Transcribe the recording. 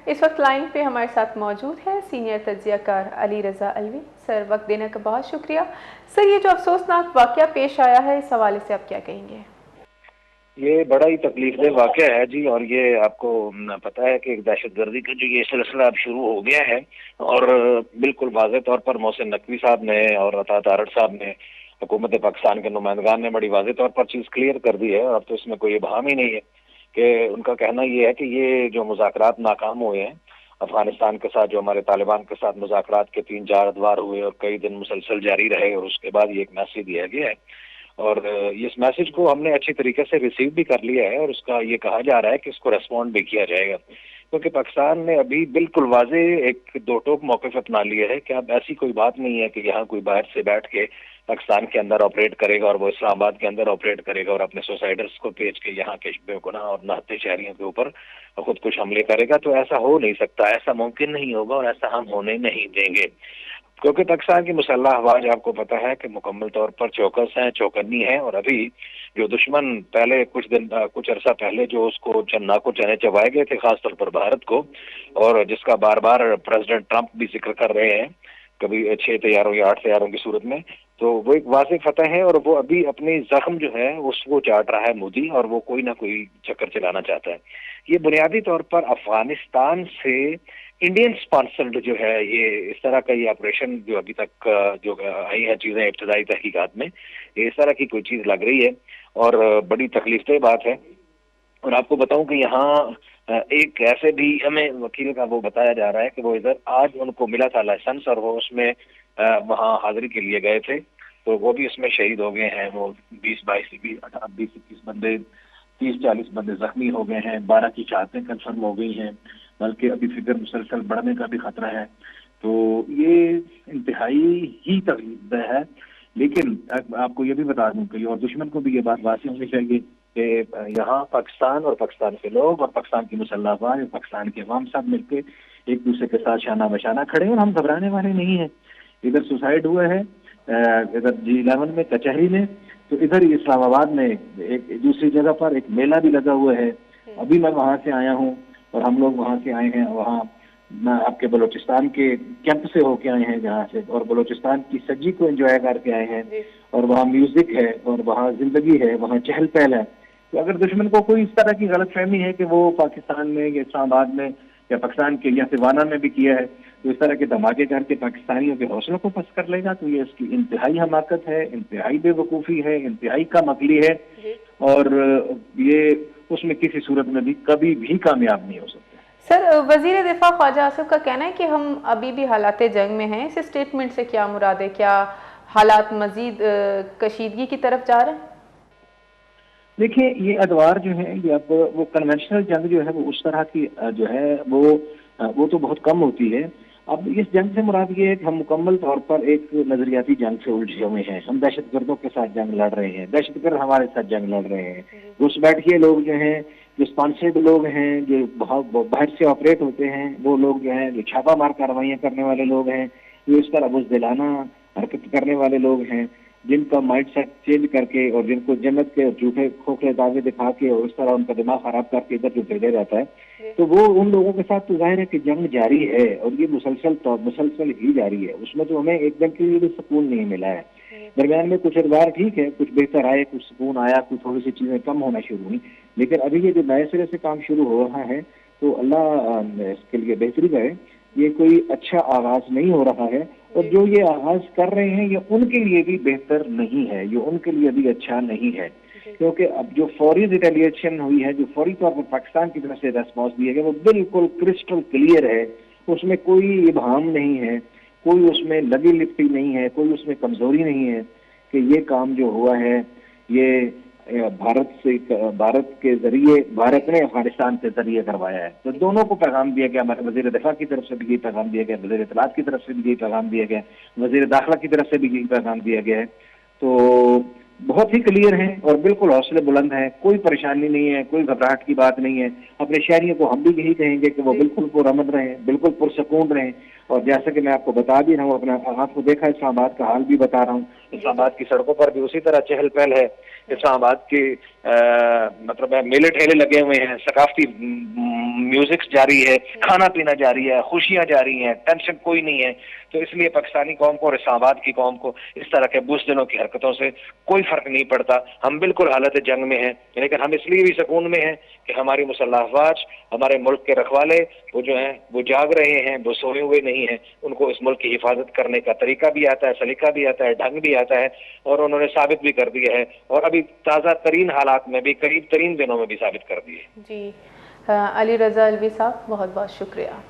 इस वक्त लाइन पे हमारे साथ मौजूद है सीनियर तज्जियाकार अली रज़ा अलवी। सर, वक्त देने का बहुत शुक्रिया। सर, ये जो अफसोसनाक वाक़या पेश आया है, इस हवाले से आप क्या कहेंगे? ये बड़ा ही तकलीफदेह वाक़या है जी। और ये आपको पता है कि एक दहशतगर्दी का जो ये सिलसिला अब शुरू हो गया है। और बिल्कुल वाज़ेह तौर पर मोहसिन नकवी साहब ने और अता तारड़ साहब ने, हुकूमत पाकिस्तान के नुमाइंदगान ने बड़ी वाज़ेह तौर पर चीज़ क्लियर कर दी है। और अब तो इसमें कोई इबहाम ही नहीं है कि उनका कहना ये है कि ये जो मुज़ाकरात नाकाम हुए हैं अफगानिस्तान के साथ, जो हमारे तालिबान के साथ मुज़ाकरात के 3-4 अदवार हुए और कई दिन मुसलसल जारी रहे, और उसके बाद ये एक मैसेज दिया गया है। और इस मैसेज को हमने अच्छी तरीके से रिसीव भी कर लिया है, और उसका ये कहा जा रहा है कि इसको रेस्पॉन्ड भी किया जाएगा, क्योंकि पाकिस्तान ने अभी बिल्कुल वाजे एक दो टोक मौक़िफ़ अपना लिया है कि अब ऐसी कोई बात नहीं है कि यहाँ कोई बाहर से बैठ के पाकिस्तान के अंदर ऑपरेट करेगा और वो इस्लामाबाद के अंदर ऑपरेट करेगा और अपने सुसाइडर्स को भेज के यहाँ के बेगुनाह और नहाते शहरियों के ऊपर खुद कुछ हमले करेगा। तो ऐसा हो नहीं सकता, ऐसा मुमकिन नहीं होगा, और ऐसा हम होने नहीं देंगे, क्योंकि पाकिस्तान की मुसल्लह अफवाज आपको पता है कि मुकम्मल तौर पर चौकस है, चौकन्नी है। और अभी जो दुश्मन पहले कुछ अरसा पहले जो उसको नाको चने चबाए गए थे, खासतौर पर भारत को, और जिसका बार बार प्रेसिडेंट ट्रंप भी जिक्र कर रहे हैं, कभी 6 तैयारों या 8 तैयारों की सूरत में, तो वो एक वाज़ेह फतह है। और वो अभी अपनी जख्म जो है उसको चाट रहा है मोदी, और वो कोई ना कोई चक्कर चलाना चाहता है। ये बुनियादी तौर पर अफगानिस्तान से इंडियन स्पॉन्सर्ड जो है ये इस तरह का ये ऑपरेशन जो अभी तक जो आई है चीजें इब्तदाई तहकीकात में, ये इस तरह की कोई चीज लग रही है, और बड़ी तकलीफदेह बात है। और आपको बताऊं कि यहाँ एक ऐसे भी हमें वकील का वो बताया जा रहा है कि वो इधर आज उनको मिला था लाइसेंस, और वो उसमें वहाँ हाजिरी के लिए गए थे, तो वो भी इसमें शहीद हो गए हैं। वो 20-21 बंदे, 30-40 बंदे जख्मी हो गए हैं, 12 की शहादतें कंफर्म हो गई हैं, बल्कि अभी फिगर मुसलसल बढ़ने का भी खतरा है। तो ये इंतहाई ही तकलीफदेह है। लेकिन आपको ये भी बता दूं कि और दुश्मन को भी ये बात वासी होनी चाहिए कि यहाँ पाकिस्तान और पाकिस्तान के लोग और पाकिस्तान की मुसल्लह अफवाज और पाकिस्तान के अवाम सब मिलकर एक दूसरे के साथ शाना बशाना खड़े हैं, और हम घबराने वाले नहीं हैं। इधर सुसाइड हुआ है, इधर G11 में, कचहरी में, तो इधर इस्लामाबाद में एक दूसरी जगह पर एक मेला भी लगा हुआ है। अभी मैं वहां से आया हूँ, और हम लोग वहां से आए हैं, वहाँ मैं आपके बलूचिस्तान के कैंप से होके आए हैं जहाँ से, और बलूचिस्तान की सज्जी को एंजॉय करके आए हैं। और वहाँ म्यूजिक है, और वहाँ जिंदगी है, वहाँ चहल पहल है। तो अगर दुश्मन को कोई इस तरह की गलतफहमी है कि वो पाकिस्तान में या इस्लामाबाद में या पाकिस्तान के या सिवाना में भी किया है, तो इस तरह के धमाके करके पाकिस्तानियों के हौसलों को पस्त कर लेगा, तो ये इसकी इंतहाई हमाकत है, इंतहाई बेवकूफ़ी है, इंतहाई कम अकली है। और ये उसमें किसी सूरत में भी कभी भी कामयाब नहीं हो सकता। सर, वजीर दिफा ख्वाजा आसिफ का कहना है कि हम अभी भी हालात जंग में हैं। इस स्टेटमेंट से क्या मुराद है? क्या हालात मजीद कशीदगी की तरफ जा रहे हैं? देखिए, ये अदवार जो है ये अब वो कन्वेंशनल जंग जो है वो उस तरह की जो है वो तो बहुत कम होती है। अब इस जंग से मुराद ये है कि हम मुकम्मल तौर पर एक नजरियाती जंग से उलझे हुए हैं। हम दहशतगर्दों के साथ जंग लड़ रहे हैं, दहशतगर्द हमारे साथ जंग लड़ रहे हैं। घुसपैठिए लोग जो हैं, जो स्पॉन्सर्ड लोग हैं, जो बाहर से ऑपरेट होते हैं, वो लोग जो हैं, जो छापा मार कार्रवाइयाँ करने वाले लोग हैं, जो इस तरह बुज़दिलाना हरकत करने वाले लोग हैं, जिनका माइंड सेट चेंज करके और जिनको जन्नत के झूठे खोखले दावे दिखा के और इस तरह उनका दिमाग खराब करके इधर जो भेजा जाता है, तो वो उन लोगों के साथ तो जाहिर है कि जंग जारी है, और ये मुसलसल ही जारी है। उसमें तो हमें एकदम के लिए भी सुकून नहीं मिला है। दरम्यान में कुछ अखबार ठीक है, कुछ बेहतर आए, कुछ सुकून आया, कुछ थोड़ी सी चीजें कम होना शुरू हुई, लेकिन अभी ये जो नए सिरे से काम शुरू हो रहा है, तो अल्लाह इसके लिए बेहतरी करे। ये कोई अच्छा आगाज नहीं हो रहा है, और जो ये आगाज कर रहे हैं ये उनके लिए भी बेहतर नहीं है, ये उनके लिए भी अच्छा नहीं है। क्योंकि अब जो फौरी रिटेलिएशन हुई है, जो फौरी तौर पर पाकिस्तान की तरफ से रेस्पॉन्स दिया गया, वो बिल्कुल क्रिस्टल क्लियर है, उसमें कोई इबहाम नहीं है, कोई उसमें लगी लिपटी नहीं है, कोई उसमें कमजोरी नहीं है कि ये काम जो हुआ है ये भारत के जरिए, भारत ने अफगानिस्तान के जरिए करवाया है। तो दोनों को पैगाम दिया गया, हमारे वजीर दिफा की तरफ से भी यही पैगाम दिया गया, वजीर इत्तलात की तरफ से भी यही पैगाम दिया गया, वजीर दाखिला की तरफ से भी यही पैगाम दिया गया है। तो बहुत ही क्लियर हैं और बिल्कुल हौसले बुलंद हैं, कोई परेशानी नहीं है, कोई घबराहट की बात नहीं है। अपने शहरियों को हम भी यही कहेंगे कि वो जी। बिल्कुल पुरअमन रहें, बिल्कुल पुरसकून रहें। और जैसा कि मैं आपको बता भी रहा हूँ, अपना आपको देखा इस्लामाबाद का हाल भी बता रहा हूँ, जी, जी। इस्लामाबाद की सड़कों पर भी उसी तरह चहल पहल है। इस्लामाबाद की मतलब मेले ठेले लगे हुए हैं, सकाफती म्यूजिक जारी है, खाना पीना जारी है, खुशियां जारी हैं, टेंशन कोई नहीं है। तो इसलिए पाकिस्तानी कौम को और इस्लामाबाद की कौम को इस तरह के बुज़दिलों की हरकतों से कोई फर्क नहीं पड़ता। हम बिल्कुल हालत जंग में हैं, लेकिन हम इसलिए भी सुकून में हैं कि हमारी मुसल्लह अफ़वाज, हमारे मुल्क के रखवाले, वो जो हैं वो जाग रहे हैं, वो सोए हुए नहीं हैं। उनको इस मुल्क की हिफाजत करने का तरीका भी आता है, सलीका भी आता है, ढंग भी आता है, और उन्होंने साबित भी कर दिया है, और अभी ताज़ा तरीन हालात में भी, करीब तरीन दिनों में भी साबित कर दिए। जी। अली रज़ा अलवी साहब, बहुत बहुत शुक्रिया।